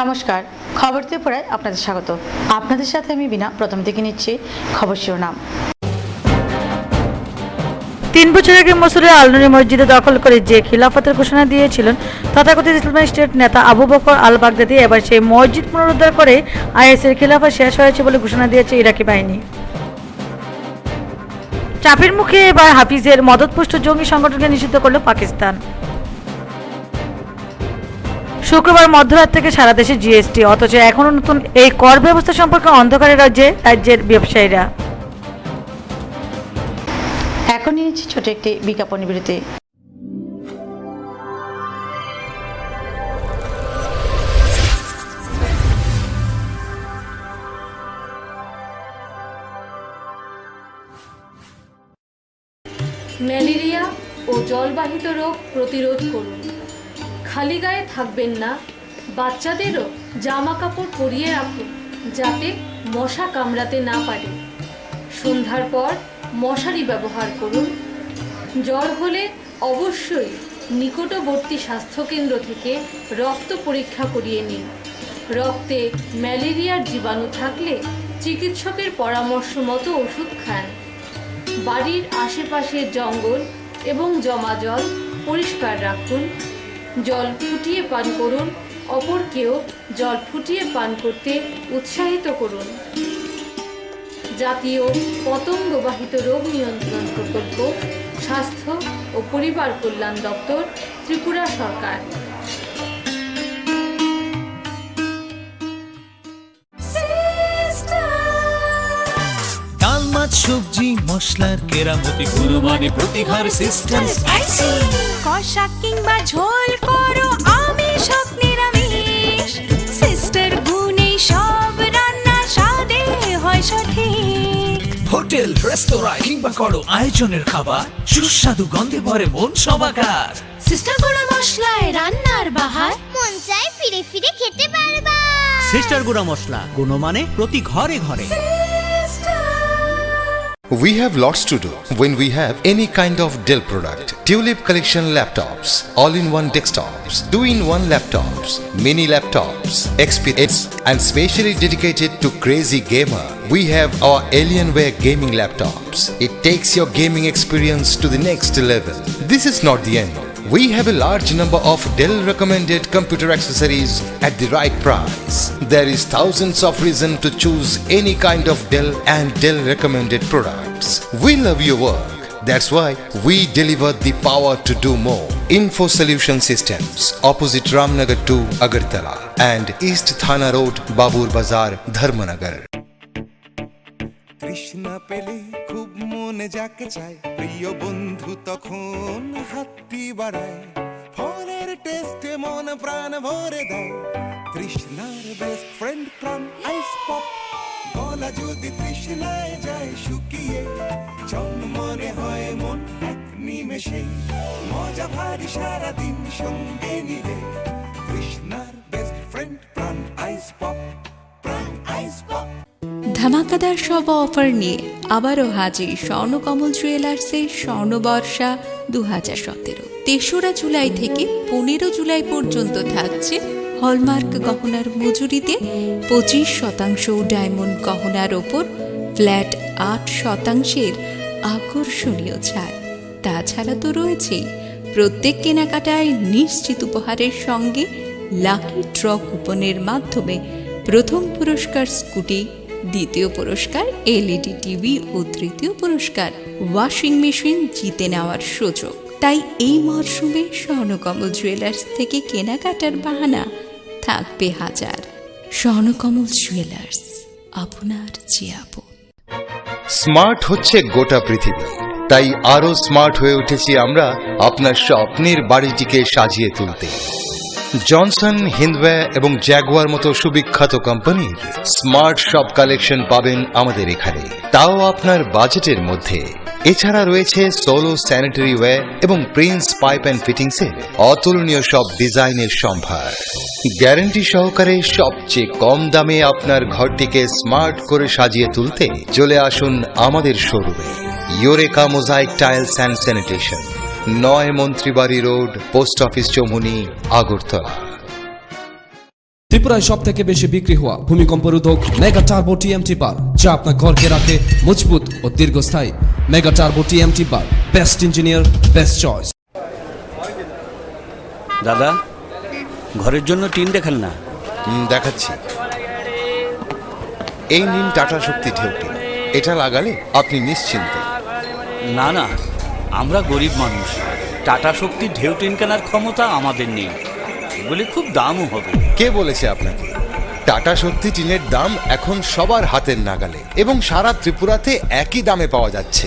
নমস্কার, খবর ত্রিপুরায় আপনাদের স্বাগত। আপনাদের সাথে আমি বিনা। প্রথম থেকে নিচ্ছি খবর শিরোনাম। 3 বছর আগে মসুলের আল-নুরি মসজিদে দখল করে যে খিলাফতের ঘোষণা দিয়েছিলেন তথাকথিত ইসলামিক স্টেট নেতা আবু বকর আল বাগদাদি, এবার সেই মসজিদ পুনরুদ্ধার করে আইএসের খিলাফত শেষ হয়েছে বলে ঘোষণা দিয়েছে ইরাকি বাহিনী। চাপের মুখে এবার হাফিজের মদতপুষ্ট জঙ্গি সংগঠনকে নিষিদ্ধ করল পাকিস্তান। শুক্রবার মধ্যরাত থেকে সারা দেশে জিএসটি, অথচ এখনো নতুন এই কর ব্যবস্থা সম্পর্কে অন্ধকারে রাজ্যের ব্যবসায়ীরা। এখন নিয়েছি ছোট একটি বিজ্ঞাপন বিরতি। ম্যালেরিয়া ও জলবাহিত রোগ প্রতিরোধ করুন। খালি গায়ে থাকবেন না, বাচ্চাদেরও জামা কাপড় পরিয়ে রাখুন যাতে মশা কামড়াতে না পারে। সন্ধ্যার পর মশারি ব্যবহার করুন। জ্বর হলে অবশ্যই নিকটবর্তী স্বাস্থ্যকেন্দ্র থেকে রক্ত পরীক্ষা করিয়ে নিন। রক্তে ম্যালেরিয়ার জীবাণু থাকলে চিকিৎসকের পরামর্শ মতো ওষুধ খান। বাড়ির আশেপাশের জঙ্গল এবং জমা জল পরিষ্কার রাখুন। জল ফুটিয়ে পান করুন। অপরকেও জল ফুটিয়ে পান করতে উৎসাহিত করুন। জাতীয় পতঙ্গবাহিত রোগ নিয়ন্ত্রণ প্রকল্প, স্বাস্থ্য ও পরিবার কল্যাণ দপ্তর, ত্রিপুরা সরকার। ডাল মাছ সবজি মশলার কেরামতি গুণমানে প্রতিঘর সিস্টেম স্পাইসি। কষা কিংবা ঝোল করো আমিষ হোক নিরামিষ, সিস্টার গুণে সব রান্না স্বাদে হয় সঠিক। হোটেল রেস্তোরাঁ কিংবা করো আয়োজনের খাবার, সুস্বাদু গন্ধে ভরে মন সবাকার। সিস্টার গুঁড়ো মশলায় রান্নার বাহার, মন চাই ফিরে ফিরে খেতে পারবা। সিস্টার গুঁড়া মশলা, গুণমানে প্রতি ঘরে ঘরে। We have lots to do when we have any kind of Dell product. Tulip collection laptops, all-in-one desktops, 2-in-1 laptops, mini laptops, XPS, and specially dedicated to crazy gamer. We have our Alienware gaming laptops. It takes your gaming experience to the next level. This is not the end. We have a large number of Dell recommended computer accessories at the right price. There is thousands of reasons to choose any kind of Dell and Dell recommended products. We love your work. That's why we deliver the power to do more. Info Solution Systems, opposite Ramnagar 2, Agartala, and East Thana Road, Babur Bazar, Dharmanagar. তৃষ্ণা পেলে খুব মনে যাকে চায়, প্রিয় বন্ধু তখন হাতটি বাড়ায়। ফলের টেস্টে মন প্রাণ ভরে দেয়, তৃষ্ণার বেস্ট ফ্রেন্ড প্রাণ আইস পপ। গলা যদি তৃষ্ণায় যায় শুকিয়ে, চনমনে হয় মন এক নিমেষে। মজা ভারী সারাদিন সঙ্গে নিলে, তৃষ্ণার বেস্ট ফ্রেন্ড প্রাণ আইস পপ, প্রাণ আইস পপ। ধামাকাদার সব অফার নিয়ে আবারও হাজির স্বর্ণকমল জুয়েলার্সের স্বর্ণবর্ষা 2017। 3রা জুলাই থেকে 15 জুলাই পর্যন্ত থাকছে হলমার্ক গহনার মজুরিতে 25% ডায়মন্ড গহনার ওপর ফ্ল্যাট 8% আকর্ষণীয় ছাড়। তাছাড়া তো রয়েছেই প্রত্যেক কেনাকাটায় নিশ্চিত উপহারের সঙ্গে লাকি ড্র কুপনের মাধ্যমে প্রথম পুরস্কার স্কুটি, দ্বিতীয় পুরস্কার এলইডি টিভি ও তৃতীয় পুরস্কার ওয়াশিং মেশিন জিতে নেওয়ার সুযোগ। তাই এই মরশুমে স্বর্ণকমল জুয়েলার্স থেকে কেনাকাটার বাহানা থাকবে হাজার। স্বর্ণকমল জুয়েলার্স, আপনার যে আপন। স্মার্ট হচ্ছে গোটা পৃথিবী, তাই আরো স্মার্ট হয়ে উঠেছি আমরা আপনার স্বপ্নের বাড়িটিকে সাজিয়ে তুলতে। জনসন, হিন্দওয়্যার এবং জ্যাগুয়ার মতো সুবিখ্যাত কোম্পানির স্মার্ট সব কালেকশন পাবেন আমাদের এখানে, তাও আপনার বাজেটের মধ্যে। এছাড়া রয়েছে সোলো স্যানিটারি ওয়্যার এবং প্রিন্স পাইপ অ্যান্ড ফিটিংসের অতুলনীয় সব ডিজাইনের সম্ভার। গ্যারান্টি সহকারে সবচেয়ে কম দামে আপনার ঘরটিকে স্মার্ট করে সাজিয়ে তুলতে চলে আসুন আমাদের শোরুমে। Eureka mosaic tiles and sanitation, 9 Mantribari road, post office Chowmuhani, Agartala. ত্রিপুরায় সব থেকে বেশি বিক্রি হওয়া ভূমিকম্প রোধক মেগা টার্বো টিএমটি বার, যা আপনার ঘরকে রাখে মজবুত ও দীর্ঘস্থায়ী। মেগা টার্বো টিএমটি বার, বেস্ট ইঞ্জিনিয়ার, বেস্ট চয়েস। দাদা, ঘরের জন্য টিন দেখান না। দেখাচ্ছি। এই নিন টাটা শক্তি ঢেউটি, এটা লাগালে আপনি নিশ্চিন্ত। না না, আমরা গরিব মানুষ, টাটা শক্তির ঢেউ টিন কেনার ক্ষমতা আমাদের নেই, এগুলি খুব দামও হবে। কে বলেছে আপনাকে? টাটা শক্তি টিনের দাম এখন সবার হাতের নাগালে এবং সারা ত্রিপুরাতে একই দামে পাওয়া যাচ্ছে।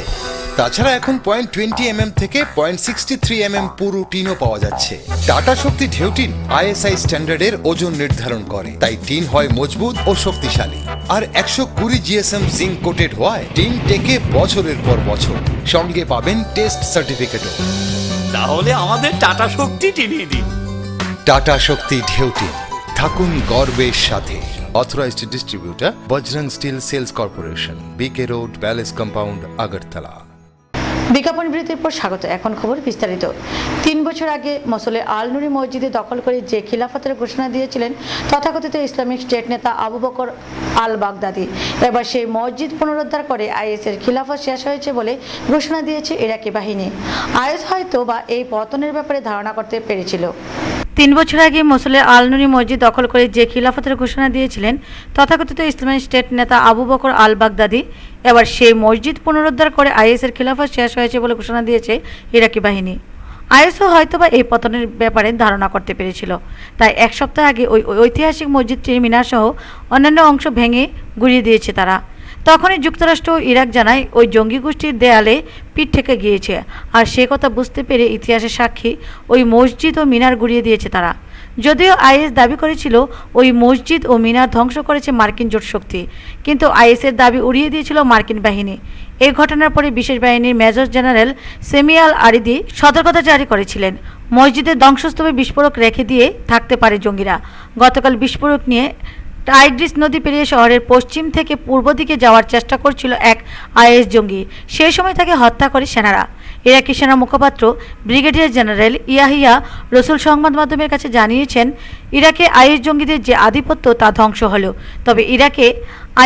তাছাড়া এখন 0.20 থেকে 0.63 পুরো টিনও পাওয়া যাচ্ছে। টাটা শক্তি ঢেউ টিন ISI স্ট্যান্ডার্ডের ওজন নির্ধারণ করে, তাই টিন হয় মজবুত ও শক্তিশালী। আর 120 GSM জিঙ্ক কোটেড হওয়ায় টিন টেকে বছরের পর বছর। সঙ্গে পাবেন টেস্ট সার্টিফিকেটও। তাহলে আমাদের টাটা শক্তি টিনিয়ে দিন। টাটা শক্তি ঢেউ টিন, থাকুন গর্বের সাথে। Authorised distributor Bajrang steel sales corporation, BK road, palace compound, Agartala. বিজ্ঞাপন বিরতির পর স্বাগত। এখন খবর বিস্তারিত। 3 বছর আগে মসুলে আল নুরি মসজিদে দখল করে যে খিলাফতের ঘোষণা দিয়েছিলেন তথাকথিত ইসলামিক স্টেট নেতা আবু বকর আল বাগদাদি, এবার সেই মসজিদ পুনরুদ্ধার করে IS এর খিলাফত শেষ হয়েছে বলে ঘোষণা দিয়েছে ইরাকি বাহিনী। IS হয়তো বা এই পতনের ব্যাপারে ধারণা করতে পেরেছিল। 3 বছর আগে মসুলে আল নুরি মসজিদ দখল করে যে খিলাফতের ঘোষণা দিয়েছিলেন তথাকথিত ইসলামিক স্টেট নেতা আবু বকর আল বাগদাদি, এবার সেই মসজিদ পুনরুদ্ধার করে IS এর খিলাফত শেষ হয়েছে বলে ঘোষণা দিয়েছে ইরাকি বাহিনী। ISও হয়তোবা এই পতনের ব্যাপারে ধারণা করতে পেরেছিল, তাই 1 সপ্তাহ আগে ওই ঐতিহাসিক মসজিদটির মিনার সহ অন্যান্য অংশ ভেঙে গুঁড়িয়ে দিয়েছে তারা। তখনই যুক্তরাষ্ট্র ও ইরাক জানায় ওই জঙ্গি গোষ্ঠীর দেয়ালে পিঠ থেকে গিয়েছে, আর সে কথা বুঝতে পেরে ইতিহাসের সাক্ষী ওই মসজিদ ও মিনার গুঁড়িয়ে দিয়েছে তারা। যদিও IS দাবি করেছিল ওই মসজিদ ও মিনার ধ্বংস করেছে মার্কিন জোট শক্তি, কিন্তু IS এর দাবি উড়িয়ে দিয়েছিল মার্কিন বাহিনী। এই ঘটনার পরে বিশেষ বাহিনীর মেজর জেনারেল সেমিয়াল আরিদি সতর্কতা জারি করেছিলেন, মসজিদের ধ্বংসস্তূপে বিস্ফোরক রেখে দিয়ে থাকতে পারে জঙ্গিরা। গতকাল বিস্ফোরক নিয়ে টাইগ্রিস নদী পেরিয়ে শহরের পশ্চিম থেকে পূর্ব দিকে যাওয়ার চেষ্টা করছিল এক IS জঙ্গি, সেই সময় তাকে হত্যা করে সেনারা। ইরাকি সেনা মুখপাত্র ব্রিগেডিয়ার জেনারেল ইয়াহিয়া রসুল সংবাদ মাধ্যমের কাছে জানিয়েছেন, ইরাকে IS জঙ্গিদের যে আধিপত্য তা ধ্বংস হলো, তবে ইরাকে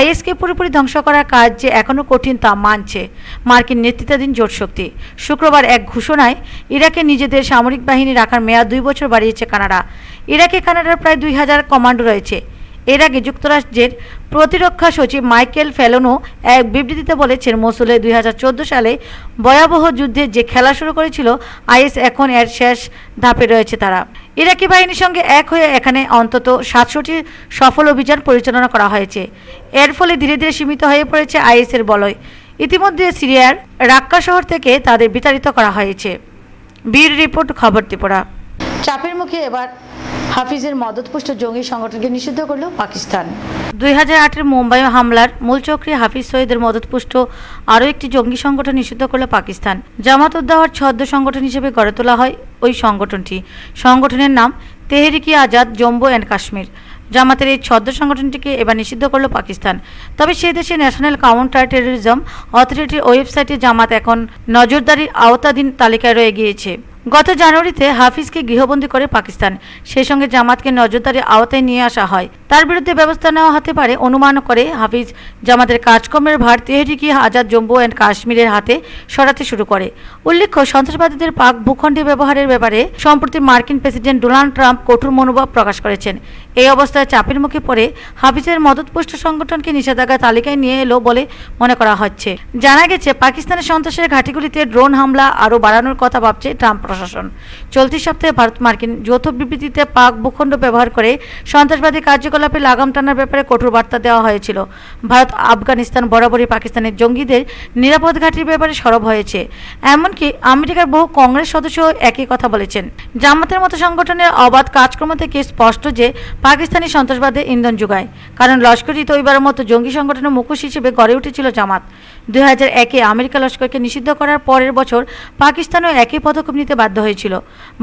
ISকে পুরোপুরি ধ্বংস করার কাজ যে এখনও কঠিন তা মানছে মার্কিন নেতৃত্বাধীন জোট শক্তি। শুক্রবার এক ঘোষণায় ইরাকে নিজেদের সামরিক বাহিনী রাখার মেয়াদ 2 বছর বাড়িয়েছে কানাডা। ইরাকে কানাডার প্রায় 2000 কমান্ডো রয়েছে। এর আগে যুক্তরাষ্ট্রের প্রতিরক্ষা সচিব মাইকেল ফেলোনো এক বিবৃতিতে বলেছেন, মসুলে 2014 সালে ভয়াবহ যুদ্ধে যে খেলা শুরু করেছিল IS এখন এর শেষ ধাপে রয়েছে তারা। ইরাকি বাহিনীর সঙ্গে এক হয়ে এখানে অন্তত 700টি সফল অভিযান পরিচালনা করা হয়েছে। এর ফলে ধীরে ধীরে সীমিত হয়ে পড়েছে IS এর বলয়। ইতিমধ্যে সিরিয়ার রাক্কা শহর থেকে তাদের বিতাড়িত করা হয়েছে। বীর রিপোর্ট, খবর ত্রিপুরা। চাপের মুখে এবার হাফিজের মদতপুষ্ট জঙ্গি সংগঠনকে নিষিদ্ধ করল পাকিস্তান। 2008-এর মুম্বাই হামলার মূল চক্রী হাফিজ সঈদের মদতপুষ্ট আরও একটি জঙ্গি সংগঠন নিষিদ্ধ করল পাকিস্তান। জামাত উদ্দাওয়ার ছদ্ম সংগঠন হিসেবে গড়ে তোলা হয় ওই সংগঠনটি। সংগঠনের নাম তেহরিকি আজাদ জম্মু অ্যান্ড কাশ্মীর। জামাতের এই ছদ্ম সংগঠনটিকে এবার নিষিদ্ধ করল পাকিস্তান। তবে সে দেশে ন্যাশনাল কাউন্টার টেরোরিজম অথরিটির ওয়েবসাইটে জামাত এখন নজরদারির আওতাধীন তালিকায় রয়ে গিয়েছে। গত জানুয়ারিতে হাফিজকে গৃহবন্দী করে পাকিস্তান, সেই সঙ্গে জামাতকে নজরদারির আওতায় নিয়ে আসা হয়। তার বিরুদ্ধে ব্যবস্থা নেওয়া হতে পারে অনুমান করে হাফিজ জামাতের কাজকর্মের ভার তেহরিকি আজাদ জম্মু অ্যান্ড কাশ্মীরের হাতে সরাতে শুরু করে। উল্লেখ্য, সন্ত্রাসবাদীদের পাক ভূখণ্ডে ব্যবহারের ব্যাপারে সম্প্রতি মার্কিন প্রেসিডেন্ট ডোনাল্ড ট্রাম্প কঠোর মনোভাব প্রকাশ করেছেন। এই অবস্থায় চাপের মুখে পড়ে হাফিজের মদতপুষ্ট সংগঠনকে নিষেধাজ্ঞার তালিকায় নিয়ে এলো বলে মনে করা হচ্ছে। জানা গেছে, পাকিস্তানের সন্ত্রাসের ঘাঁটিগুলিতে ড্রোন হামলা আরও বাড়ানোর কথা ভাবছে ট্রাম্প প্রশাসন। চলতি সপ্তাহে ভারত মার্কিন যৌথ বিবৃতিতে পাক ভূখণ্ড ব্যবহার করে সন্ত্রাসবাদী কার্যকলাপে লাগাম টানার ব্যাপারে কঠোর বার্তা দেওয়া হয়েছিল। ভারত আফগানিস্তান বরাবরই পাকিস্তানের জঙ্গিদের নিরাপদ ঘাঁটির ব্যাপারে সরব হয়েছে। এমনকি আমেরিকার বহু কংগ্রেস সদস্য একই কথা বলেছেন। জামাতের মতো সংগঠনের অবাধ কাজকর্ম থেকে স্পষ্ট যে পাকিস্তানি সন্ত্রাসবাদে ইন্ধন যোগায়, কারণ লস্কর-ই তৈবার মতো জঙ্গি সংগঠনের মুখোশ হিসেবে গড়ে উঠেছিল জামাত। 2001-এ আমেরিকা লস্করকে নিষিদ্ধ করার পরের বছর পাকিস্তানও একই পদক্ষেপ নিতে বাধ্য হয়েছিল।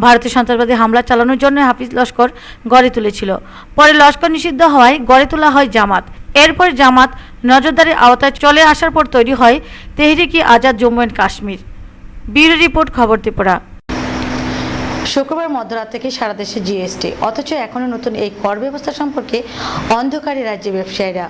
ভারতের সন্ত্রাসবাদী হামলা চালানোর জন্য হাফিজ লস্কর গড়ে তুলেছিল। পরে লস্কর নিষিদ্ধ হওয়ায় গড়ে তোলা হয় জামাত। এরপর জামাত নজরদারির আওতায় চলে আসার পর তৈরি হয় Tehriki Azad Jammu and Kashmir. Bureau report, খবর ত্রিপুরা। শুক্রবার মধ্যরাত থেকে সারা দেশে জিএসটি, অথচ এখনো নতুন এই কর ব্যবস্থা সম্পর্কে অন্ধকারে রাজ্যে ব্যবসায়ীরা।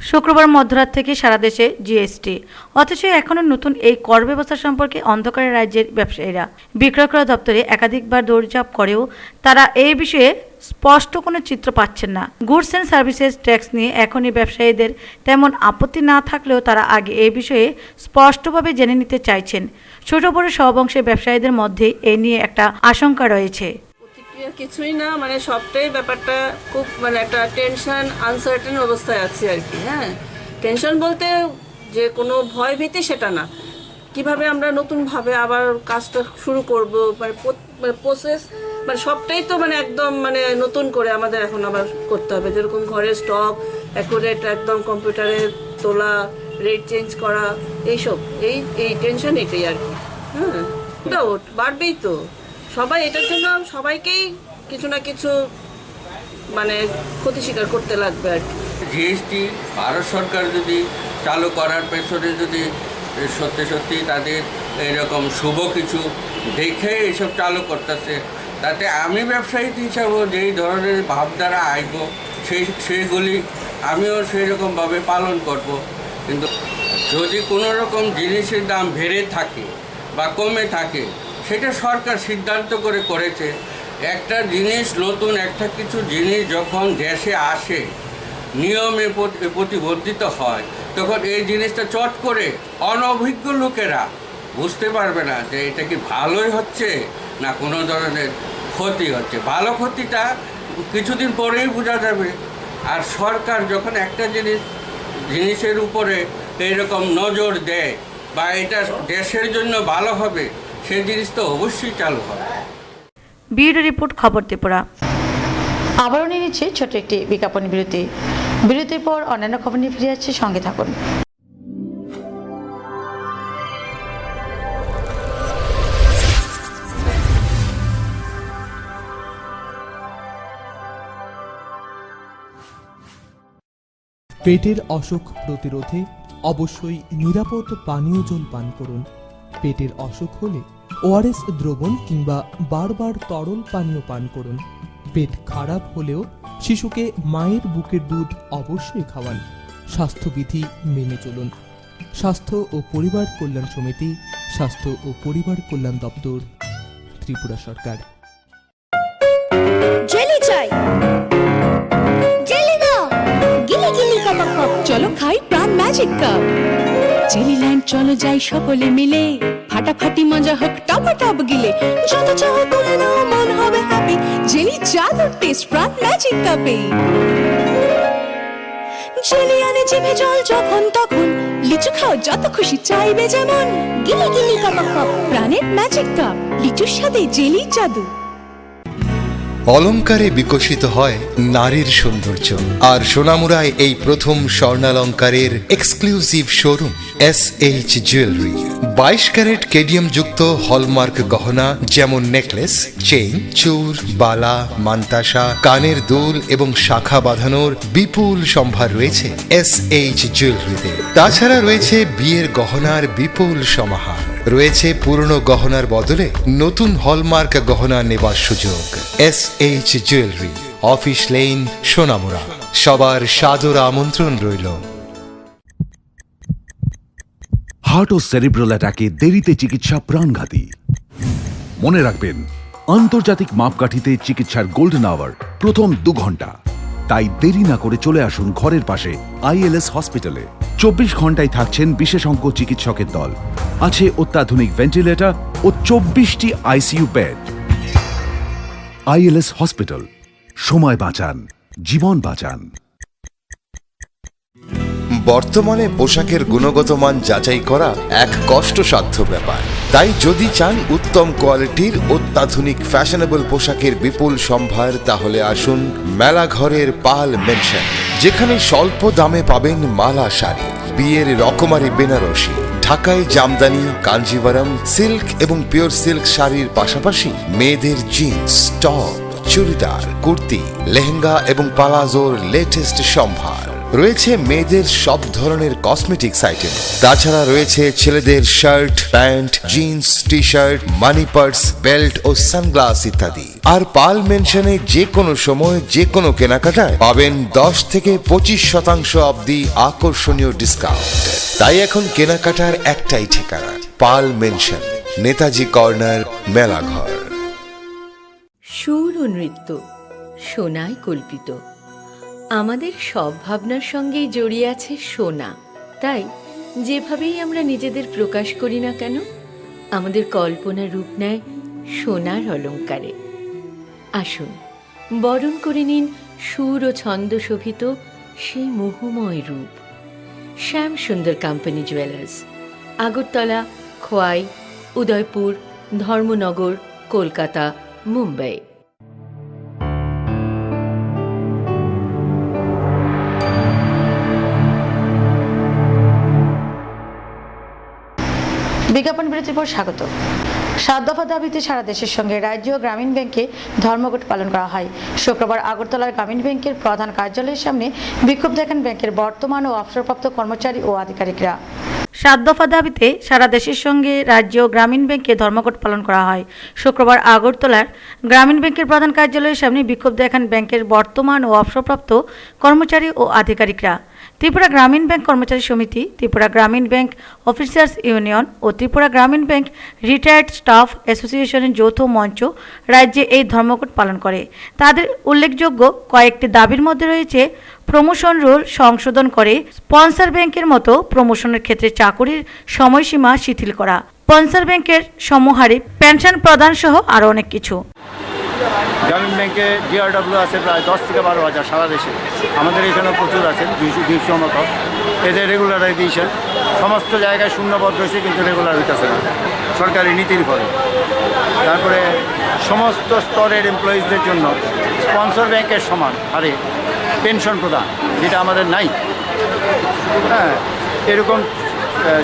শুক্রবার মধ্যরাত থেকে সারা দেশে জিএসটি, অথচ এখনো নতুন এই কর ব্যবস্থা সম্পর্কে অন্ধকারে রাজ্যের ব্যবসায়ীরা। বিক্রয় কর দপ্তরে একাধিকবার দৌড়ঝাঁপ করেও তারা এই বিষয়ে স্পষ্ট কোনো চিত্র পাচ্ছেন না। গুডস অ্যান্ড সার্ভিসেস ট্যাক্স নিয়ে এখনই ব্যবসায়ীদের তেমন আপত্তি না থাকলেও তারা আগে এই বিষয়ে স্পষ্টভাবে জেনে নিতে চাইছেন। ছোট বড় সব অংশের ব্যবসায়ীদের মধ্যে এ নিয়ে একটা আশঙ্কা রয়েছে। কিছুই না, মানে সবটাই ব্যাপারটা খুব মানে একটা টেনশন আনসার্টেন অবস্থায় আছি আর কি। হ্যাঁ, টেনশন বলতে যে কোনো ভয় ভীতি সেটা না, কিভাবে আমরা নতুনভাবে আবার কাজটা শুরু করব, মানে প্রসেস মানে সবটাই তো মানে একদম মানে নতুন করে আমাদের এখন আবার করতে হবে। যেরকম ঘরের স্টক অ্যাকুরেট একদম কম্পিউটারে তোলা, রেট চেঞ্জ করা, এইসব এই টেনশন এটাই আর কি। হ্যাঁ, ডাউট বাড়বেই তো, সবাই এটার জন্য সবাইকেই কিছু না কিছু মানে ক্ষতি স্বীকার করতে লাগবে আর কি। জিএসটি ভারত সরকার যদি চালু করার পেছনে যদি সত্যি সত্যি তাদের এরকম শুভ কিছু দেখে এসব চালু করতেছে, তাতে আমি ব্যবসায়ী হিসাবেও যেই ধরনের ভাবধারা আইব সেইগুলি আমিও সেই রকমভাবে পালন করব। কিন্তু যদি কোনো রকম জিনিসের দাম বেড়ে থাকে বা কমে থাকে, সেটা সরকার সিদ্ধান্ত করেছে। একটা জিনিস নতুন একটা কিছু জিনিস যখন দেশে আসে, নিয়মে প্রতিবর্তিত হয়, তখন এই জিনিসটা চট করে অনভিজ্ঞ লোকেরা বুঝতে পারবে না যে এটা কি ভালোই হচ্ছে না কোনো ধরনের ক্ষতি হচ্ছে। ভালো ক্ষতিটা কিছুদিন পরেই বোঝা যাবে। আর সরকার যখন একটা জিনিসের উপরে এইরকম নজর দেয় বা এটা দেশের জন্য ভালো হবে, সেই জিনিস তো অবশ্যই চালু হবে। ব্যুরো রিপোর্ট, খবর ত্রিপুরা। আবারও নিয়ে নিচ্ছে ছোট একটি বিজ্ঞাপন বিরতি। বিরতির পর অন্যান্য খবর নিয়ে ফিরে যাচ্ছে, সঙ্গে থাকুন। পেটের অসুখ প্রতিরোধে অবশ্যই নিরাপদ পানীয় জল পান করুন। পেটের অসুখ হলে ওআরএস দ্রবণ কিংবা বারবার তরল পানীয় পান করুন। পেট খারাপ হলেও শিশুকে মায়ের বুকের দুধ অবশ্যই খাওয়ান। স্বাস্থ্যবিধি মেনে চলুন। স্বাস্থ্য ও পরিবার কল্যাণ সমিতি, স্বাস্থ্য ও পরিবার কল্যাণ দপ্তর, ত্রিপুরা সরকার। জেলি চাই, জেলি দাও, গিলি গিলি কাপ কাপ, চলো খাই প্রাণ ম্যাজিক কাপ। জেলি ল্যান্ড চলো যাই সকলে মিলে, ফাটাফাটি মজা হোক টপা টপ গিলে, যত চাও তুলে নাও মন হবে হ্যাপি। জেলি জাদুর টেস্ট প্রাণ ম্যাজিক কাপে। জেলি আনে জিভে জল যখন তখন, লিচু খাও যত খুশি চাইবে যেমন। গিলি গিলি কাপ কাপ, প্রাণের ম্যাজিক কাপ, লিচুর সাথে জেলি জাদু। অলংকারে বিকশিত হয় নারীর সৌন্দর্য, আর সোনামুড়ায় এই প্রথম স্বর্ণালঙ্কারের exclusive showroom SH jewellery. 22 carat cadmium যুক্ত হলমার্ক গহনা যেমন নেকলেস, চেইন, চূড়, বালা, মান্তাসা, কানের দুল এবং শাখা বাঁধানোর বিপুল সম্ভার রয়েছে SH জুয়েলারিতে। তাছাড়া রয়েছে বিয়ের গহনার বিপুল সমাহার, রয়েছে পুরনো গহনার বদলে নতুন হলমার্ক গহনা নেবার সুযোগ। SH jewellery, office lane, Sonamura. সবার সাদর আমন্ত্রণ রইল। হার্ট ও সেরিব্রাল অ্যাটাকে দেরিতে চিকিৎসা প্রাণঘাতী। মনে রাখবেন, আন্তর্জাতিক মাপকাঠিতে চিকিৎসার গোল্ডেন আওয়ার প্রথম 2 ঘন্টা। তাই দেরি না করে চলে আসুন ঘরের পাশে ILS হসপিটালে। 24 ঘন্টায় থাকছেন বিশেষজ্ঞ চিকিৎসকের দল। আছে অত্যাধুনিক ভেন্টিলেটর ও 24টি ICU বেড। ILS হসপিটাল, সময় বাঁচান, জীবন বাঁচান। বর্তমানে পোশাকের গুণগত মান যাচাই করা এক কষ্টসাধ্য ব্যাপার। তাই যদি চান উত্তম কোয়ালিটির অত্যাধুনিক ফ্যাশনেবল পোশাকের বিপুল সম্ভার, তাহলে আসুন মেলাঘরের পাল মেনশন, যেখানে স্বল্প দামে পাবেন মালা শাড়ি, বিয়ের রকমারি বেনারসি, ঢাকাই জামদানি, কাঞ্জিভারম, সিল্ক এবং পিওর সিল্ক শাড়ির পাশাপাশি মেয়েদের জিন্স, টপ, চুড়িদার, কুর্তি, লেহেঙ্গা এবং পালাজোর লেটেস্ট সম্ভার। রয়েছে মেয়েদের সব ধরনের কসমেটিক্স আইটেম, তাছাড়া রয়েছে ছেলেদের shirt, pant, jeans, T shirt, money purse, belt ও সানগ্লাস ইত্যাদি। আর পাল মেনশনে যে কোনো সময় যে কোনো কেনাকাটায় পাবেন 10 থেকে 25% অবধি আকর্ষণীয় ডিসকাউন্ট। তাই এখন কেনাকাটার একটাই ঠিকানা, পাল মেনশন, নেতাজি কর্নার, মেলাঘর। সুর ও নৃত্য সোনায় কল্পিত। আমাদের সব ভাবনার সঙ্গেই জড়িয়ে আছে সোনা। তাই যেভাবেই আমরা নিজেদের প্রকাশ করি না কেন, আমাদের কল্পনা রূপ নেয় সোনার অলঙ্কারে। আসুন বরণ করে নিন সুর ও ছন্দ শোভিত সেই মোহময় রূপ। শ্যাম সুন্দর কোম্পানি জুয়েলার্স, আগরতলা, খোয়াই, উদয়পুর, ধর্মনগর, কলকাতা, মুম্বাই। বিজ্ঞাপন বিরতির পর স্বাগত। 7 দফা দাবিতে সারা দেশের সঙ্গে রাজ্য ও গ্রামীণ ব্যাংকে ধর্মঘট পালন করা হয়। শুক্রবার আগরতলার গ্রামীণ ব্যাংকের প্রধান কার্যালয়ের সামনে বিক্ষোভ দেখান ব্যাংকের বর্তমান ও অবসরপ্রাপ্ত কর্মচারী ও আধিকারিকরা। 7 দফা দাবিতে সারা দেশের সঙ্গে রাজ্য ও গ্রামীণ ব্যাংকে ধর্মঘট পালন করা হয়। শুক্রবার আগরতলার গ্রামীণ ব্যাংকের প্রধান কার্যালয়ের সামনে বিক্ষোভ দেখান ব্যাংকের বর্তমান ও অবসরপ্রাপ্ত কর্মচারী ও আধিকারিকরা। ত্রিপুরা গ্রামীণ ব্যাংক কর্মচারী সমিতি, ত্রিপুরা গ্রামীণ ব্যাংক অফিসার্স ইউনিয়ন ও ত্রিপুরা গ্রামীণ ব্যাংক রিটায়ার্ড স্টাফ অ্যাসোসিয়েশনের যৌথ মঞ্চ রাজ্যে এই ধর্মঘট পালন করে। তাদের উল্লেখযোগ্য কয়েকটি দাবির মধ্যে রয়েছে প্রমোশন রুল সংশোধন করে স্পন্সর ব্যাংকের মতো প্রমোশনের ক্ষেত্রে চাকুরির সময়সীমা শিথিল করা, স্পন্সর ব্যাংকের সমহারে পেনশন প্রদান সহ আরও অনেক কিছু। গ্রামীণ ব্যাংকে ডিআরডব্লিউ আছে প্রায় 10 থেকে 12,000 সারা দেশে। আমাদের এখানে প্রচুর আছেন, 200 মতো। এদের রেগুলারাইজেশন সমস্ত জায়গায় শূন্যপদ রয়েছে, কিন্তু রেগুলার হইতেছে না সরকারি নীতির ফলে। তারপরে সমস্ত স্তরের এমপ্লয়িজদের জন্য স্পন্সর ব্যাংকের সমান হারে পেনশন প্রদান, যেটা আমাদের নাই। হ্যাঁ, এরকম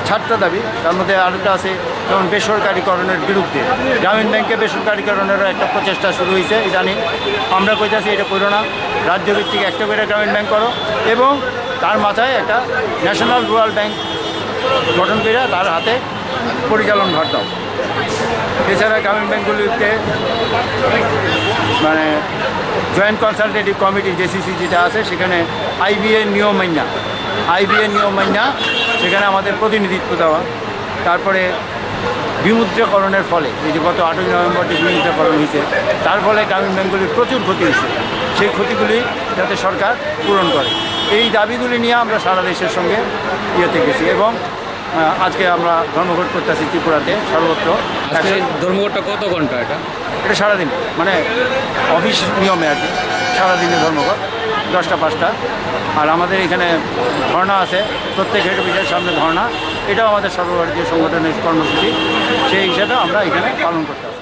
7টা দাবি। তার মধ্যে আরেকটা আছে যেমন বেসরকারীকরণের বিরুদ্ধে। গ্রামীণ ব্যাংকে বেসরকারীকরণেরও একটা প্রচেষ্টা শুরু হয়েছে ইদানিং। আমরা কইতাছি এটা করো না, রাজ্যভিত্তিক একটা করে গ্রামীণ ব্যাংক করো এবং তার মাথায় একটা ন্যাশনাল রুরাল ব্যাংক গঠন করে তার হাতে পরিচালন ভার দাও। এছাড়া গ্রামীণ ব্যাংকগুলিতে মানে জয়েন্ট কনসালটেটিভ কমিটি জেসিসি যেটা আছে, সেখানে আইবিএ নিয়ম মাইনা সেখানে আমাদের প্রতিনিধিত্ব দেওয়া। তারপরে বিমুদ্রাকরণের ফলে, এই যে গত 8ই নভেম্বর যে বিমুদ্রাকরণ হয়েছে, তার ফলে গ্রামীণ ব্যাংকগুলির প্রচুর ক্ষতি হয়েছে। সেই ক্ষতিগুলি যাতে সরকার পূরণ করে, এই দাবিগুলি নিয়ে আমরা সারা দেশের সঙ্গে ইয়েতে গেছি এবং আজকে আমরা ধর্মঘট করতেছি ত্রিপুরাতে সর্বত্র। ধর্মঘটটা কত ঘন্টা? এটা সারাদিন, মানে অফিস নিয়মে আর কি, সারাদিনে ধর্মঘট 10টা 5টা। আর আমাদের এখানে ধর্না আছে, প্রত্যেক হেড অফিসের সামনে ধর্না। এটাও আমাদের সর্বভারতীয় সংগঠনের কর্মসূচি, সেই হিসাবে আমরা এখানে পালন করতে হবে।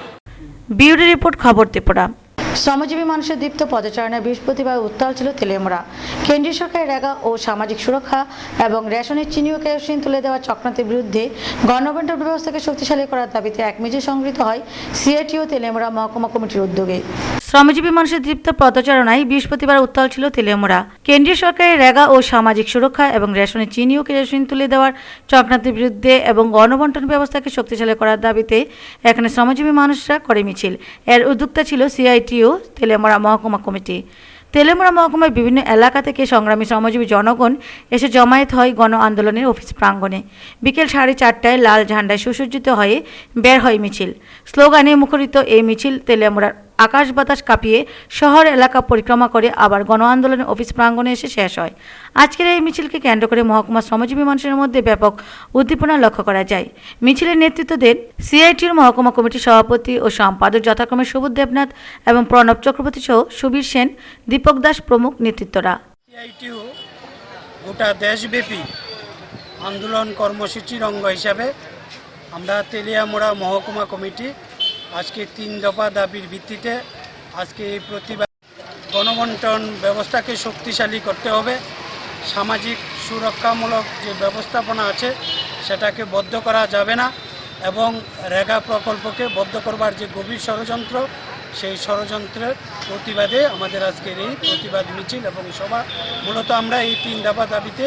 বিউরো রিপোর্ট, খবর ত্রিপুরা। শ্রমজীবী মানুষের দীপ্ত পদচারণায় বৃহস্পতিবার উত্তাল ছিল তেলিয়ামুড়া। কেন্দ্রীয় সরকারের রেগা ও সামাজিক সুরক্ষা এবং রেশনের চিনি ও কেরোসিন তুলে দেওয়ার চক্রান্তের বিরুদ্ধে গণবন্টন ব্যবস্থাকে শক্তিশালী করার দাবিতে এক মিছিল সংগৃহীত হয় সিআইটিও তেলিয়ামুড়া মহকুমা কমিটির উদ্যোগে। শ্রমজীবী মানুষের দীপ্ত পদচারণায় বৃহস্পতিবার উত্তাল ছিল তেলিয়ামুড়া। কেন্দ্রীয় সরকারের রেগা ও সামাজিক সুরক্ষা এবং রেশনের চিনি ও কেরোসিন তুলে দেওয়ার চক্রান্তের বিরুদ্ধে এবং গণবন্টন ব্যবস্থাকে শক্তিশালী করার দাবিতে এখানে শ্রমজীবী মানুষরা করে মিছিল। এর উদ্যোক্তা ছিল সিআইটিও তেলিয়ামুড়া মহকুমা কমিটি। তেলিয়ামুড়া মহকুমার বিভিন্ন এলাকা থেকে সংগ্রামী শ্রমজীবী জনগণ এসে জমায়েত হয় গণ আন্দোলনের অফিস প্রাঙ্গণে। বিকেল 4:30টায় লাল ঝান্ডায় সুসজ্জিত হয়ে বের হয় মিছিল। স্লোগানে মুখরিত এই মিছিল তেলিয়ামুড়ার আকাশ বাতাস কাঁপিয়ে শহর এলাকা পরিক্রমা করে আবার গণ আন্দোলনের অফিস প্রাঙ্গণে এসে শেষ হয়। আজকের এই মিছিলকে কেন্দ্র করে মহকুমা শ্রমজীবী মানুষের মধ্যে ব্যাপক উদ্দীপনা লক্ষ্য করা যায়। মিছিলের নেতৃত্ব দেন সিআইটির মহকুমা কমিটির সভাপতি ও সম্পাদক যথাক্রমে সুবোধ দেবনাথ এবং প্রণব চক্রবর্তী সহ সুবীর সেন, দীপক দাস প্রমুখ নেতৃত্বরা। সিআইটিও গোটা দেশব্যাপী আন্দোলন কর্মসূচির অঙ্গ হিসাবে আমরা তেলিয়ামুড়া মহকুমা কমিটি আজকে 3 দফা দাবির ভিত্তিতে আজকে এই প্রতিবাদ। গণবন্টন ব্যবস্থাকে শক্তিশালী করতে হবে, সামাজিক সুরক্ষামূলক যে ব্যবস্থাপনা আছে সেটাকে বদ্ধ করা যাবে না এবং রেগা প্রকল্পকে বদ্ধ করবার যে গভীর ষড়যন্ত্র সেই ষড়যন্ত্রের প্রতিবাদে আমাদের আজকের এই প্রতিবাদ মিছিল এবং সভা। মূলত আমরা এই 3 দফা দাবিতে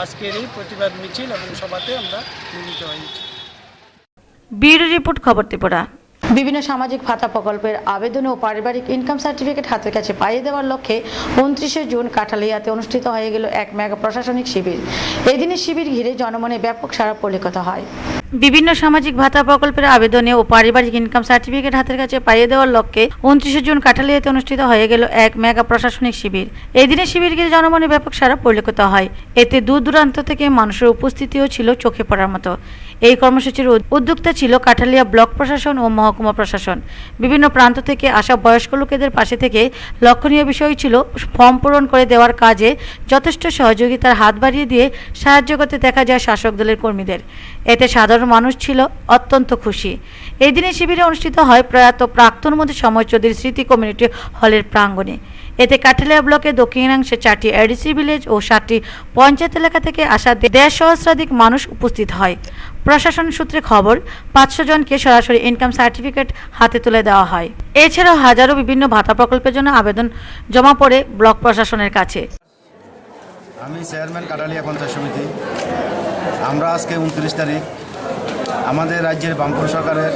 আজকের এই প্রতিবাদ মিছিল এবং সভাতে আমরা মিলিত হয়েছি। ব্যুরো রিপোর্ট, খবর ত্রিপুরা। বিভিন্ন সামাজিক ভাতা প্রকল্পের আবেদন ও পারিবারিক ইনকাম সার্টিফিকেট হাতের কাছে পাইয়ে দেওয়ার লক্ষ্যে 29শে জুন কাঠালিয়াতে অনুষ্ঠিত হয়ে গেল এক মেগা প্রশাসনিক শিবির। এই দিনের শিবির ঘিরে জনমনে ব্যাপক সাড়া পরিলক্ষিত হয়। বিভিন্ন সামাজিক ভাতা প্রকল্পের আবেদনে ও পারিবারিক ইনকাম সার্টিফিকেট হাতের কাছে পাইয়ে দেওয়ার লক্ষ্যে 29শে জুন কাঠালিয়াতে অনুষ্ঠিত হয়ে গেল এক মেগা প্রশাসনিক শিবির। এই দিনের শিবির ঘিরে জনমনে ব্যাপক সাড়া পরিলক্ষিত হয়। এতে দূর দূরান্ত থেকে মানুষের উপস্থিতিও ছিল চোখে পড়ার মতো। এই কর্মসূচির উদ্যোক্তা ছিল কাঠালিয়া ব্লক প্রশাসন ও মহকুমা প্রশাসন। বিভিন্ন প্রান্ত থেকে আসা বয়স্ক লোকেদের পাশে থেকে লক্ষণীয় বিষয় ছিল ফর্ম পূরণ করে দেওয়ার কাজে যথেষ্ট সহযোগিতার হাত বাড়িয়ে দিয়ে সাহায্য করতে দেখা যায় শাসক দলের কর্মীদের। এতে সাধারণ মানুষ ছিল অত্যন্ত খুশি। এই দিনে শিবিরে অনুষ্ঠিত হয় প্রয়াত প্রাক্তন মন্ত্রী সময় চৌধুরী স্মৃতি কমিউনিটি হলের প্রাঙ্গণে। এতে কাঠালিয়া ব্লকের দক্ষিণাংশে 4টি এডিসি ভিলেজ ও 7টি পঞ্চায়েত এলাকা থেকে আসা 1.5 সহস্রাধিক মানুষ উপস্থিত হয়। প্রশাসন সূত্রে খবর, 500 জনকে সরাসরি ইনকাম সার্টিফিকেট হাতে তুলে দেওয়া হয়। এছাড়াও হাজারো বিভিন্ন ভাতা প্রকল্পের জন্য আবেদন জমা পড়ে ব্লক প্রশাসনের কাছে। আমি চেয়ারম্যান কাঠালিয়া পঞ্চায়েত সমিতি। আমরা আজকে 29 তারিখ আমাদের রাজ্যের বামপন্থী সরকারের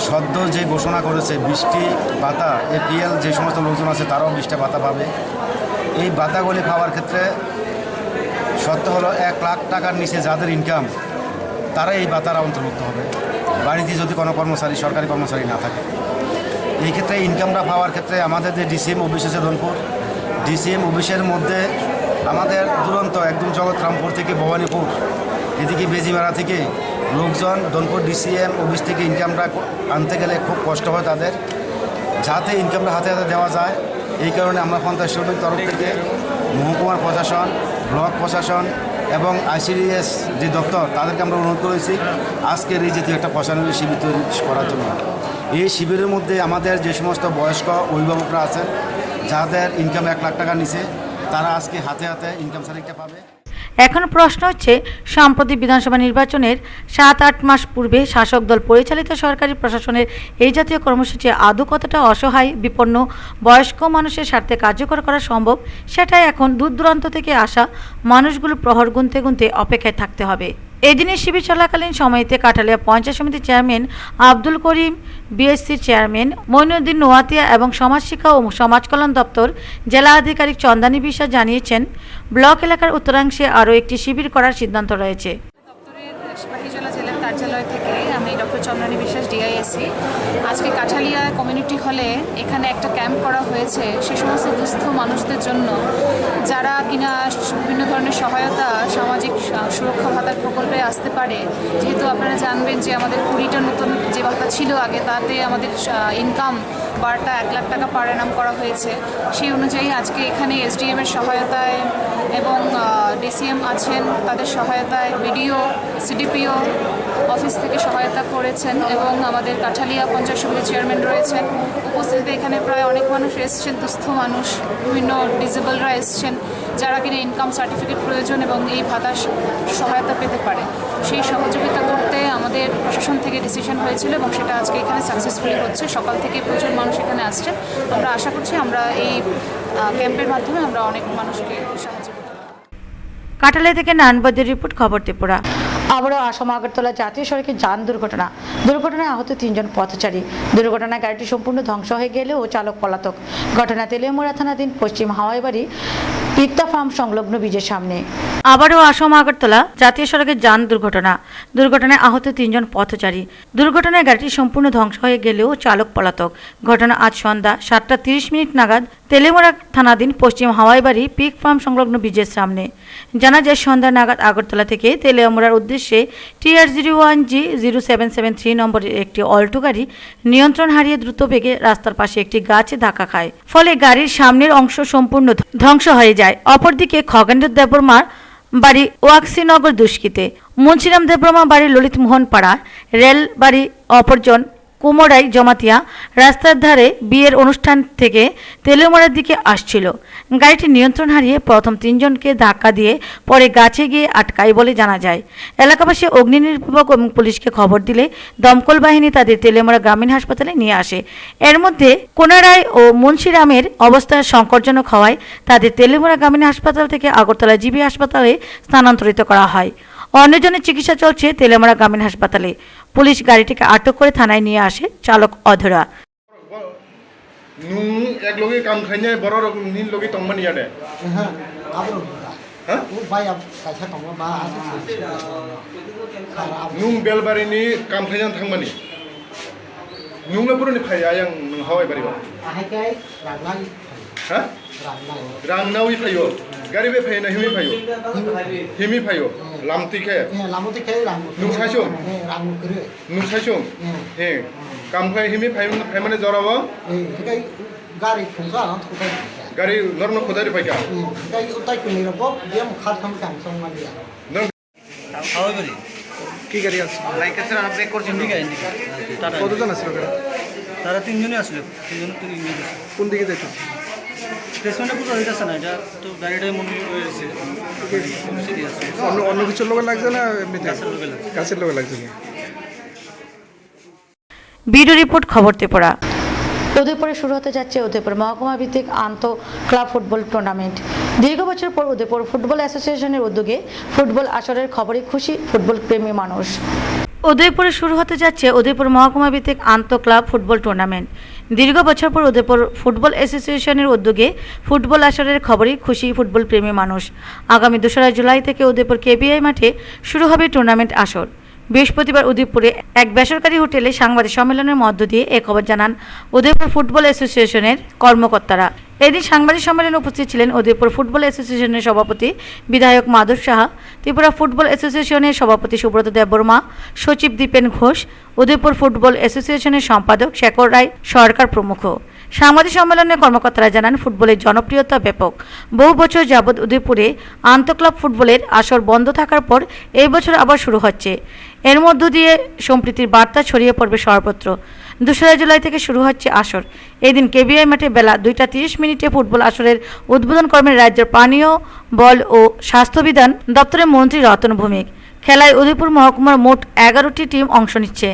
সদ্য যে ঘোষণা করেছে 20টি ভাতা, এপিএল যে সমস্ত লোকজন আছে তারাও 20টা ভাতা পাবে। এই ভাতাগুলি পাওয়ার ক্ষেত্রে শর্ত হলো 1 লাখ টাকার নিচে যাদের ইনকাম তারা এই ভাতার অন্তর্ভুক্ত হবে, বাড়িতে যদি কোনো কর্মচারী সরকারি কর্মচারী না থাকে। এই ক্ষেত্রে ইনকামটা পাওয়ার ক্ষেত্রে আমাদের যে ডিসিএম অফিস আছে ধনপুর, ডিসিএম অফিসের মধ্যে আমাদের দুরন্ত একদম জগৎরামপুর থেকে ভবানীপুর এদিকে বেজিমারা থেকে লোকজন ধনপুর ডিসিএম অফিস থেকে ইনকামটা আনতে গেলে খুব কষ্ট হয় তাদের, যাতে ইনকামটা হাতে হাতে দেওয়া যায়। এই কারণে আমরা পঞ্চায়েত সমিতির তরফ থেকে মহকুমার প্রশাসন, ব্লক প্রশাসন এবং আইসিডিএস যে দপ্তর তাদেরকে আমরা অনুরোধ করেছি আজকের এই জাতীয় একটা প্রশাসনিক শিবির তৈরি করার জন্য। এই শিবিরের মধ্যে আমাদের যে সমস্ত বয়স্ক অভিভাবকরা আছেন যাদের ইনকাম 1 লাখ টাকার নিচে, তারা আজকে হাতে হাতে ইনকাম সার্টিফিকেট পাবে। এখন প্রশ্ন হচ্ছে, সম্প্রতি বিধানসভা নির্বাচনের 7-8 মাস পূর্বে শাসক দল পরিচালিত সরকারি প্রশাসনের এই জাতীয় কর্মসূচি আদৌ কতটা অসহায় বিপন্ন বয়স্ক মানুষের স্বার্থে কার্যকর করা সম্ভব, সেটাই এখন দূর দূরান্ত থেকে আসা মানুষগুলো প্রহর গুনতে গুনতে অপেক্ষায় থাকতে হবে। এদিনের শিবির চলাকালীন সময়তে কাঠালিয়া পঞ্চায়েত সমিতির চেয়ারম্যান আব্দুল করিম, বিএসসির চেয়ারম্যান মইনুদ্দিন নোয়াতিয়া এবং সমাজ শিক্ষা ও সমাজ কল্যাণ দপ্তর জেলা আধিকারিক চন্দানী বিশ্বাস জানিয়েছেন, ব্লক এলাকার উত্তরাংশে আরও একটি শিবির করার সিদ্ধান্ত রয়েছে। সিপাহীজলা জেলার কার্যালয় থেকে আমি ডক্টর চন্দ্রানী বিশ্বাস, ডিআইএসসি। আজকে কাঠালিয়া কমিউনিটি হলে এখানে একটা ক্যাম্প করা হয়েছে সে সমস্ত দুস্থ মানুষদের জন্য যারা কিনা বিভিন্ন ধরনের সহায়তা সামাজিক সুরক্ষা ভাতার প্রকল্পে আসতে পারে। যেহেতু আপনারা জানবেন যে আমাদের 20টা নতুন যে ভাতা ছিল আগে, তাতে আমাদের ইনকাম বারটা 1 লাখ টাকা পার অ্যানাম করা হয়েছে। সেই অনুযায়ী আজকে এখানে এসডিএমের সহায়তায় এবং ডিসিএম আছেন তাদের সহায়তায়, বিডিও, সিডিপিও অফিস থেকে সহায়তা করেছেন এবং আমাদের কাঠালিয়া পঞ্চায়েত সমিতির চেয়ারম্যান রয়েছেন উপস্থিত। এখানে প্রায় অনেক মানুষ এসছেন, দুস্থ মানুষ, বিভিন্ন ডিসেবলরা এসছেন যারা কিনা ইনকাম সার্টিফিকেট প্রয়োজন এবং এই ভাতার সহায়তা পেতে পারে। সেই সহযোগিতা করতে আমাদের প্রশাসন থেকে ডিসিশন হয়েছিল এবং সেটা আজকে এখানে সাকসেসফুলি হচ্ছে। সকাল থেকে প্রচুর মানুষ এখানে আসছে। আমরা আশা করছি আমরা এই ক্যাম্পের মাধ্যমে আমরা অনেক মানুষকে সাহায্য করতে পারব। কাঠালিয়া থেকে নানবদের রিপোর্ট, খবর ত্রিপুরা। আবারও আসাম আগরতলা জাতীয় সড়কে যান দুর্ঘটনায় আহত 3 জন পথচারী। দুর্ঘটনায় গাড়িটি সম্পূর্ণ ধ্বংস হয়ে গেলেও চালক পলাতক। ঘটনা তেলিয়ামুড়া থানাধীন পশ্চিম হাওয়াইবাড়ি পিত্তা ফার্ম সংলগ্ন ব্রিজের সামনে। আবারও আসাম আগরতলা জাতীয় সড়কে যান দুর্ঘটনায় আহত 3 জন পথচারী। দুর্ঘটনায় গাড়িটি সম্পূর্ণ ধ্বংস হয়ে গেলেও চালক পলাতক। ঘটনা আজ সন্ধ্যা 7:30 নাগাদ তেলিয়ামুড়া থানাধীন পশ্চিম হাওয়াইবাড়ি পিক ফার্ম সংলগ্ন ব্রিজের সামনে। জানা যায়, সন্ধ্যা নাগাদ আগরতলা থেকে তেলিয়ামুড়ার উদ্দেশ্যে TR01G0773 নম্বরের একটি অল্টো গাড়ি নিয়ন্ত্রণ হারিয়ে দ্রুত বেগে রাস্তার পাশে একটি গাছে ধাক্কা খায়। ফলে গাড়ির সামনের অংশ সম্পূর্ণ ধ্বংস হয়ে যায়। অপরদিকে খগেন্দ্র দেববর্মার বাড়ি ওয়াক্সিনগর দুষ্কিতে, মুন্সিরাম দেববর্মা বাড়ি ললিত মোহন পাড়া, রেল বাড়ি অপরজন কুমোরাই জমাতিয়া রাস্তার ধারে বিয়ের অনুষ্ঠান থেকে তেলেমোড়ার দিকে আসছিল। গাড়িটি নিয়ন্ত্রণ হারিয়ে প্রথম 3 জনকে ধাক্কা দিয়ে পরে গাছে গিয়ে আটকায় বলে জানা যায়। এলাকাবাসী অগ্নি নির্বাপক এবং পুলিশকে খবর দিলে দমকল বাহিনী তাদের তেলেমোড়া গ্রামীণ হাসপাতালে নিয়ে আসে। এর মধ্যে কোনারাই ও মুন্সিরামের অবস্থা সংকটজনক হওয়ায় তাদের তেলেমোড়া গ্রামীণ হাসপাতাল থেকে আগরতলা জিবি হাসপাতালে স্থানান্তরিত করা হয়। অন্যজনের চিকিৎসা চলছে তেলেমোড়া গ্রামীণ হাসপাতালে। পুলিশ গাড়িটিকে আটক করে থানায় নিয়ে আসে চালক অধরা। নুং এক লগে কাম খাইনে বড় রকম নিন লগে তম্মানি আদে হ্যাঁ আবরো হ্যাঁ ভাই আব কাছা তম্মা বা নুং বেলবারিনি কাম খাইjan थांमानि নুংলে পুরনি ফাইয়া yang हावाय बारिबा आहायकाय रागनाय हा रांनावि फायो गारि बे फायना हिमि फायो हिमि फायो लामतिखे लामतिखे रां नुं सायसो रां करे नुं सायसो हे काम खाय हिमि फायमाने जराबो ए गारि खंसा आं थुकाय गारि नरनो खोदारि फायका गाय उताय कुनिरबो बेम खाथम कांसं मानिया नों हावाय बारि কি গাড়ি আছে লাইক আছে না ব্রেক করছেন ঠিক আছে টাটা কতজন আছে ওখানে তারা 3 জনই আসলে 3 জন তো ইংলিশ কোন দিকে যাচ্ছে স্টেশনটা পুরো হইতাছে না এটা তো গাড়িটাই মনে হয়েছে অন্য কিছু লোক লাগছে না এমনিতে কাছের লোক লাগছে ভিডিও রিপোর্ট খবর ত্রিপুরা। উদয়পুরে শুরু হতে যাচ্ছে উদয়পুর মহকুমা ভিত্তিক আন্তঃ ক্লাব ফুটবল টুর্নামেন্ট। দীর্ঘ বছর পর উদয়পুর ফুটবল অ্যাসোসিয়েশনের উদ্যোগে ফুটবল আসরের খবরে খুশি ফুটবল প্রেমী মানুষ। উদয়পুরে শুরু হতে যাচ্ছে উদয়পুর মহকুমা ভিত্তিক আন্তঃ ক্লাব ফুটবল টুর্নামেন্ট। দীর্ঘ বছর পর উদয়পুর ফুটবল অ্যাসোসিয়েশনের উদ্যোগে ফুটবল আসরের খবরে খুশি ফুটবল প্রেমী মানুষ। আগামী 2রা জুলাই থেকে উদয়পুর কেবিআই মাঠে শুরু হবে টুর্নামেন্ট আসর। বৃহস্পতিবার উদয়পুরে এক বেসরকারি হোটেলে সাংবাদিক সম্মেলনের মধ্য দিয়ে এ খবর জানান উদয়পুর ফুটবল অ্যাসোসিয়েশনের কর্মকর্তারা। এদিন সাংবাদিক সম্মেলনে উপস্থিত ছিলেন উদয়পুর ফুটবল অ্যাসোসিয়েশনের সভাপতি বিধায়ক মাধব সাহা, ত্রিপুরা ফুটবল অ্যাসোসিয়েশনের সভাপতি সুব্রত দেববর্মা, সচিব দীপেন ঘোষ, উদয়পুর ফুটবল অ্যাসোসিয়েশনের সম্পাদক শেখর রায় সরকার প্রমুখ। সাংবাদিক সম্মেলনে কর্মকর্তারা জানান ফুটবলের জনপ্রিয়তা ব্যাপক। বহু বছর যাবৎ উদয়পুরে আন্তঃক্লাব ফুটবলের আসর বন্ধ থাকার পর এই বছর আবার শুরু হচ্ছে। এর মধ্য দিয়ে সম্প্রীতির বার্তা ছড়িয়ে পড়বে সর্বত্র। 2রা জুলাই থেকে শুরু হচ্ছে আসর। এদিন কেবিআই মাঠে বেলা 2:30 ফুটবল আসরের উদ্বোধন করবেন রাজ্যের পানীয় বল ও স্বাস্থ্যবিধান দপ্তরের মন্ত্রী রতন ভৌমিক। খেলায় উদয়পুর মহকুমার মোট 11টি টিম অংশ নিচ্ছে।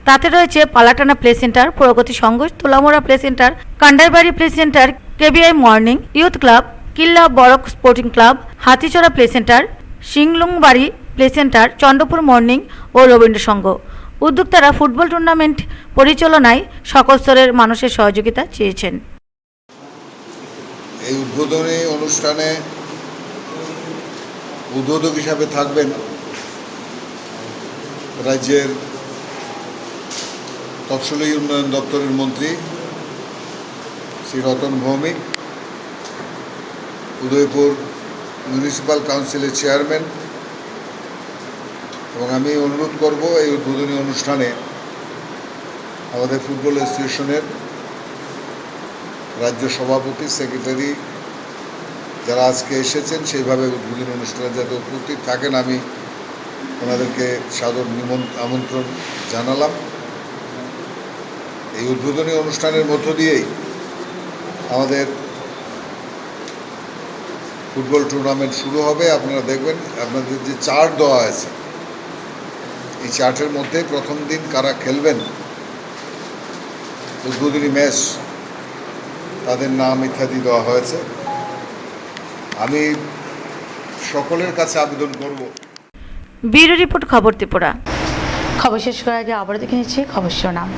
তাতে রয়েছে Palatana play centre, Pragati Sangha, Tolamura play centre, Kandarbari play centre, KBI morning youth club, Killa Borok sporting club, Hatichara play centre, Singlungbari play centre, Chandrapur morning ও রবীন্দ্র সংঘ। উদ্যোক্তারা ফুটবল টুর্নামেন্ট পরিচালনায় সকল স্তরের মানুষের সহযোগিতা চেয়েছেন। এই উদ্বোধনী অনুষ্ঠানে উদ্বোধক হিসাবে থাকবেন রাজ্যের তফসিলি উন্নয়ন দপ্তরের মন্ত্রী শ্রী রতন ভৌমিক, উদয়পুর মিউনিসিপ্যাল কাউন্সিলের চেয়ারম্যান, এবং আমি অনুরোধ করব এই উদ্বোধনী অনুষ্ঠানে আমাদের ফুটবল অ্যাসোসিয়েশনের রাজ্য সভাপতি, সেক্রেটারি যারা আজকে এসেছেন সেইভাবে উদ্বোধনী অনুষ্ঠানে যাতে উপস্থিত থাকেন আমি ওনাদেরকে সাদর আমন্ত্রণ জানালাম। এই উদ্বোধনী অনুষ্ঠানের মধ্য দিয়েই আমাদের ফুটবল টুর্নামেন্ট শুরু হবে। আপনারা দেখবেন আপনাদের যে চার্ট দেওয়া আছে এই চার্টের মধ্যে প্রথম দিন কারা খেলবেন উদ্বোধনী ম্যাচ তাদের নাম ইত্যাদি দেওয়া হয়েছে। আমি সকলের কাছে আবেদন করব। ব্যুরো রিপোর্ট খবর ত্রিপুরা। খবর শেষ করার আগে আবার দেখে নিচ্ছি খবর শিরোনাম।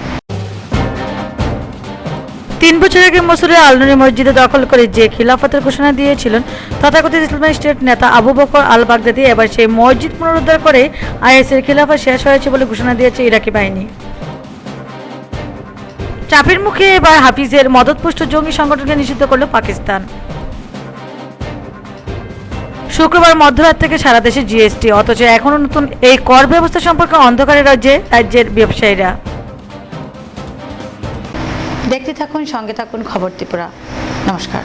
3 বছর আগে মসুরের আল-নুরি মসজিদে দখল করে যে খিলাফতের ঘোষণা দিয়েছিলেন তথাকথিত ইসলামিক স্টেট নেতা আবু বকর আল বাগদাদি, এবার সেই মসজিদ পুনরুদ্ধার করে আইএসের খিলাফত শেষ হয়েছে বলে ঘোষণা দিয়েছে ইরাকি বাহিনী। চাপের মুখে এবার হাফিজের মদতপুষ্ট জঙ্গি সংগঠনকে নিষিদ্ধ করল পাকিস্তান। শুক্রবার মধ্যরাত থেকে সারা দেশে জিএসটি, অথচ এখনো নতুন এই কর ব্যবস্থা সম্পর্কে অন্ধকারে রাজ্যের ব্যবসায়ীরা। দেখতে থাকুন, সঙ্গে থাকুন খবর ত্রিপুরা। নমস্কার।